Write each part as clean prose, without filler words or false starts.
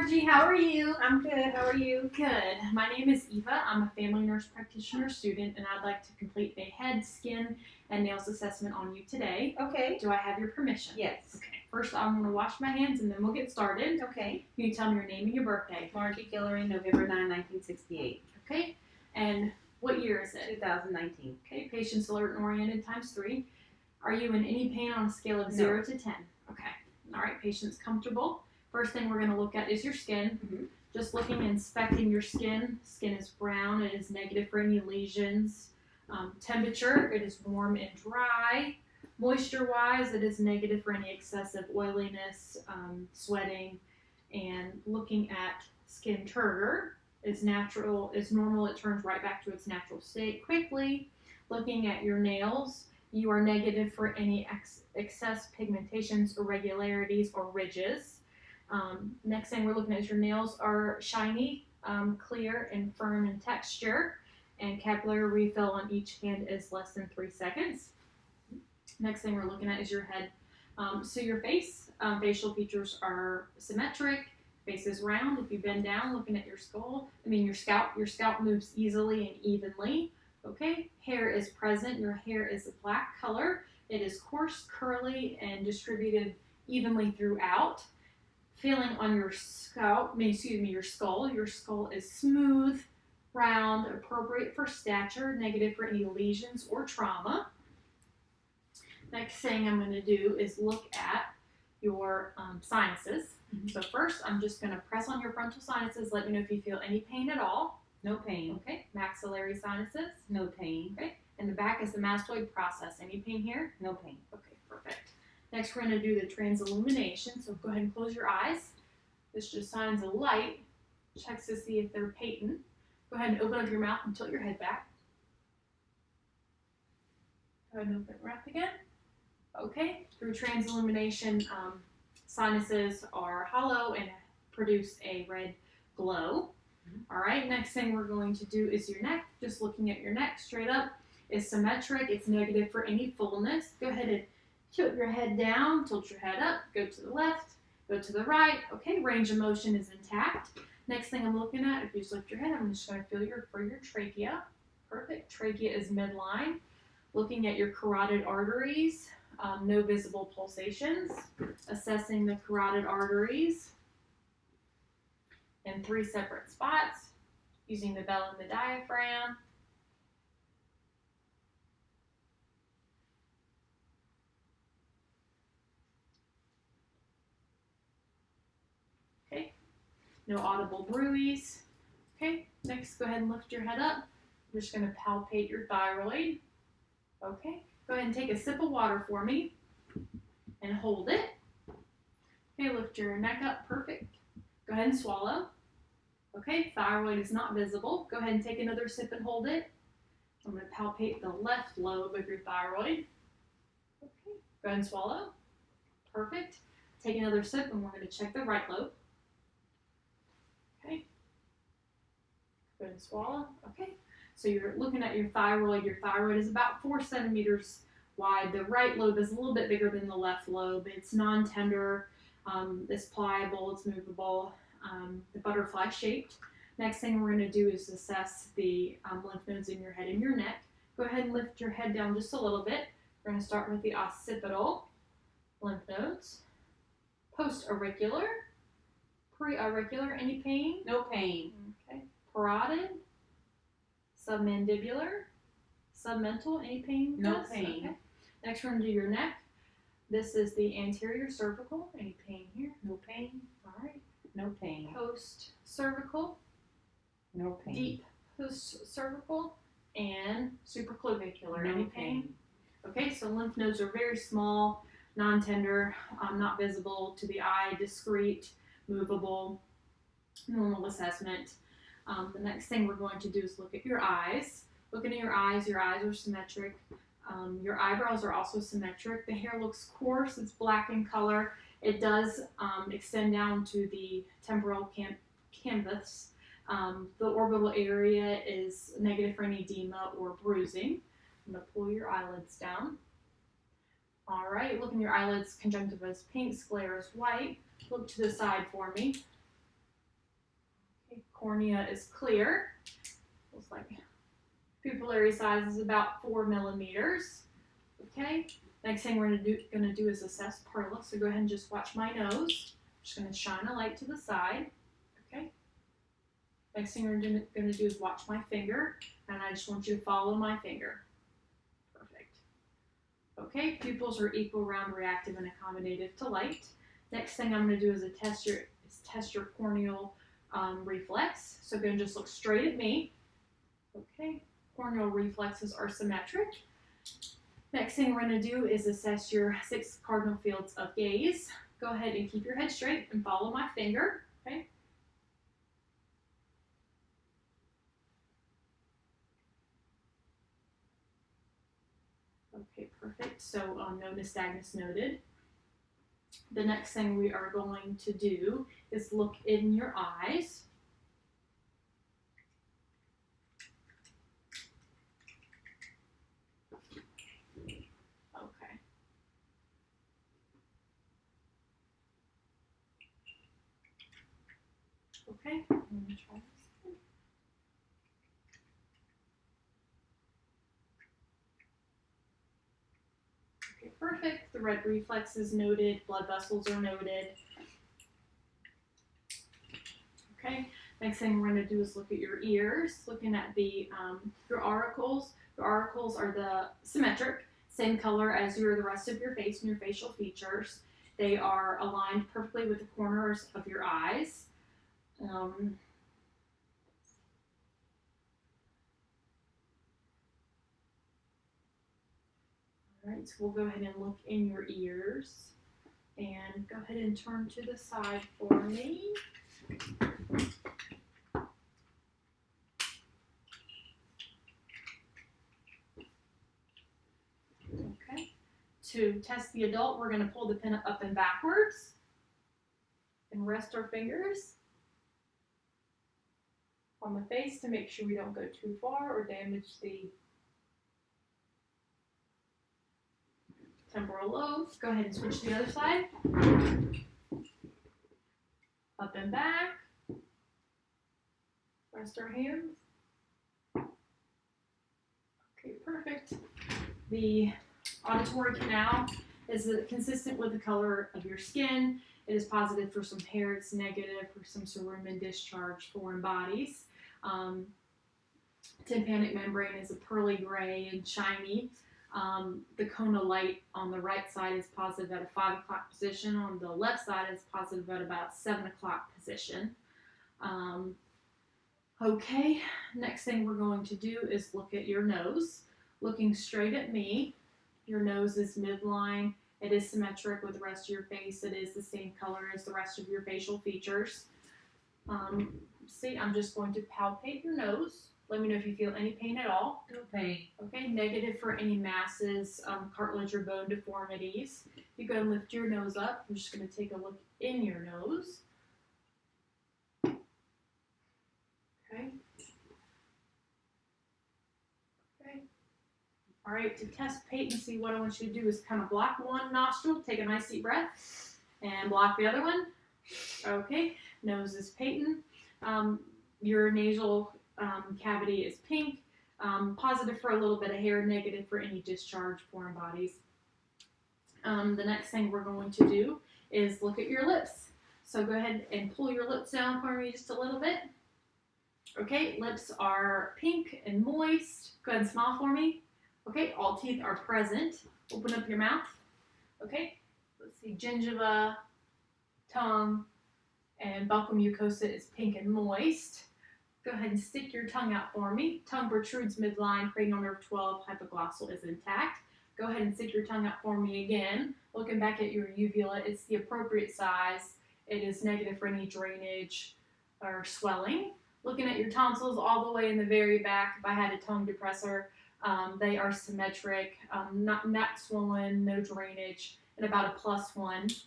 Margie, how are you? I'm good. How are you? Good. My name is Eva. I'm a family nurse practitioner student, and I'd like to complete a head, skin, and nails assessment on you today. Okay. Do I have your permission? Yes. Okay. First, I'm going to wash my hands, and then we'll get started. Okay. Can you tell me your name and your birthday? Margie Guillory, November 9, 1968. Okay. And what year is it? 2019. Okay. Patient's alert and oriented ×3. Are you in any pain on a scale of 0 to 10? Okay. All right. Patient's comfortable. First thing we're going to look at is your skin. Just looking and inspecting your skin. Skin is brown. It is negative for any lesions. Temperature, it is warm and dry. Moisture-wise, it is negative for any excessive oiliness, sweating. And looking at skin turgor, is normal. It turns right back to its natural state quickly. Looking at your nails, you are negative for any excess pigmentations, irregularities, or ridges. Next thing we're looking at is your nails are shiny, clear, and firm in texture, and capillary refill on each hand is less than 3 seconds. Next thing we're looking at is your head. So your face, facial features are symmetric, face is round. If you bend down looking at your scalp moves easily and evenly. Okay, hair is present. Your hair is a black color. It is coarse, curly, and distributed evenly throughout. Feeling on your skull. Your skull is smooth, round, appropriate for stature, negative for any lesions or trauma. Next thing I'm going to do is look at your sinuses. So first, I'm just going to press on your frontal sinuses. Let me know if you feel any pain at all. No pain. Okay. Maxillary sinuses. No pain. Okay. And the back is the mastoid process. Any pain here? No pain. Okay, perfect. Next, we're going to do the transillumination. So go ahead and close your eyes. This just shines a light, checks to see if they're patent. Go ahead and open up your mouth and tilt your head back. Go ahead and open it up again. Okay, through transillumination, sinuses are hollow and produce a red glow. All right, next thing we're going to do is your neck. Just looking at your neck straight up is symmetric. It's negative for any fullness. Go ahead and tilt your head down, tilt your head up, go to the left, go to the right. Okay, range of motion is intact. Next thing I'm looking at, if you just lift your head, I'm just going to feel for your trachea. Perfect. Trachea is midline. Looking at your carotid arteries, no visible pulsations. Assessing the carotid arteries in 3 separate spots using the bell and the diaphragm. Okay, no audible bruise. Okay, next go ahead and lift your head up. I'm just going to palpate your thyroid. Okay, go ahead and take a sip of water for me and hold it. Okay, lift your neck up, perfect. Go ahead and swallow. Okay, thyroid is not visible. Go ahead and take another sip and hold it. I'm going to palpate the left lobe of your thyroid. Okay, go ahead and swallow. Perfect. Take another sip and we're going to check the right lobe. Okay. Go ahead and swallow. Okay. So you're looking at your thyroid. Your thyroid is about 4 centimeters wide. The right lobe is a little bit bigger than the left lobe. It's non-tender. It's pliable. It's movable. The butterfly shaped. Next thing we're going to do is assess the lymph nodes in your head and your neck. Go ahead and lift your head down just a little bit. We're going to start with the occipital lymph nodes. Post-auricular. Pre-auricular. Any pain? No pain. Okay. Parotid. Submandibular. Submental. Any pain? No pain. Okay. Next we're going to do your neck. This is the anterior cervical. Any pain here? No pain. All right. No pain. Post-cervical. No pain. Deep post-cervical. And supraclavicular. No Any pain? Okay, so lymph nodes are very small, non-tender, not visible to the eye, discrete, movable, normal assessment. The next thing we're going to do is look at your eyes. Looking at your eyes are symmetric. Your eyebrows are also symmetric. The hair looks coarse, it's black in color. It does extend down to the temporal canvas. The orbital area is negative for any edema or bruising. I'm going to pull your eyelids down. All right, look in your eyelids, conjunctiva is pink, sclera is white. Look to the side for me. cornea is clear. Looks like pupillary size is about 4 millimeters. Okay. Next thing we're gonna do is assess Perla. So go ahead and just watch my nose. I'm just gonna shine a light to the side. Okay. Next thing we're gonna do is watch my finger, and I just want you to follow my finger. Perfect. Okay. Pupils are equal, round, reactive, and accommodative to light. Next thing I'm gonna do is test your corneal reflex. So go and just look straight at me. Okay. Corneal reflexes are symmetric. Next thing we're going to do is assess your 6 cardinal fields of gaze. Go ahead and keep your head straight and follow my finger. Okay. Okay, perfect. So no nystagmus noted. The next thing we are going to do is look in your eyes. Okay, I'm going to try this again. Okay, perfect. The red reflex is noted. Blood vessels are noted. Okay, next thing we're going to do is look at your ears, looking at your auricles. Your auricles are the symmetric, same color as the rest of your face and your facial features. They are aligned perfectly with the corners of your eyes. All right, so we'll go ahead and look in your ears. And go ahead and turn to the side for me. Okay. To test the adult, we're going to pull the pin up and backwards and rest our fingers on the face to make sure we don't go too far or damage the temporal lobes. Go ahead and switch to the other side. Up and back. Rest our hands. Okay, perfect. The auditory canal is consistent with the color of your skin. It is positive for some hair. It's negative for some cerumen discharge foreign bodies. Tympanic membrane is a pearly gray and shiny. The cone of light on the right side is positive at a 5 o'clock position. On the left side is positive at about 7 o'clock position. Okay, next thing we're going to do is look at your nose. Looking straight at me, your nose is midline. It is symmetric with the rest of your face. It is the same color as the rest of your facial features. See, I'm just going to palpate your nose. Let me know if you feel any pain at all. No pain. Okay, negative for any masses, cartilage or bone deformities. You go and lift your nose up. I'm just going to take a look in your nose. Okay. Okay. All right, to test patency, what I want you to do is kind of block one nostril, take a nice deep breath, and block the other one. Okay, nose is patent. Your nasal cavity is pink. Positive for a little bit of hair, negative for any discharge foreign bodies. The next thing we're going to do is look at your lips. So go ahead and pull your lips down for me just a little bit. Okay, lips are pink and moist. Go ahead and smile for me. Okay, all teeth are present. Open up your mouth. Okay, let's see, gingiva, tongue, and buccal mucosa is pink and moist. Go ahead and stick your tongue out for me. Tongue protrudes midline, cranial nerve 12, hypoglossal is intact. Go ahead and stick your tongue out for me again. Looking back at your uvula, it's the appropriate size. It is negative for any drainage or swelling. Looking at your tonsils all the way in the very back, if I had a tongue depressor, they are symmetric, not swollen, no drainage, and about a +1.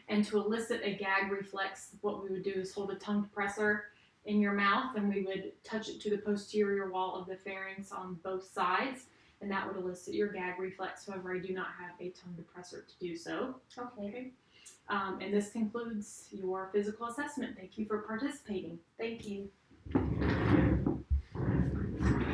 And to elicit a gag reflex, what we would do is hold a tongue depressor in your mouth, and we would touch it to the posterior wall of the pharynx on both sides, and that would elicit your gag reflex. However, I do not have a tongue depressor to do so. Okay. And this concludes your physical assessment. Thank you for participating. Thank you.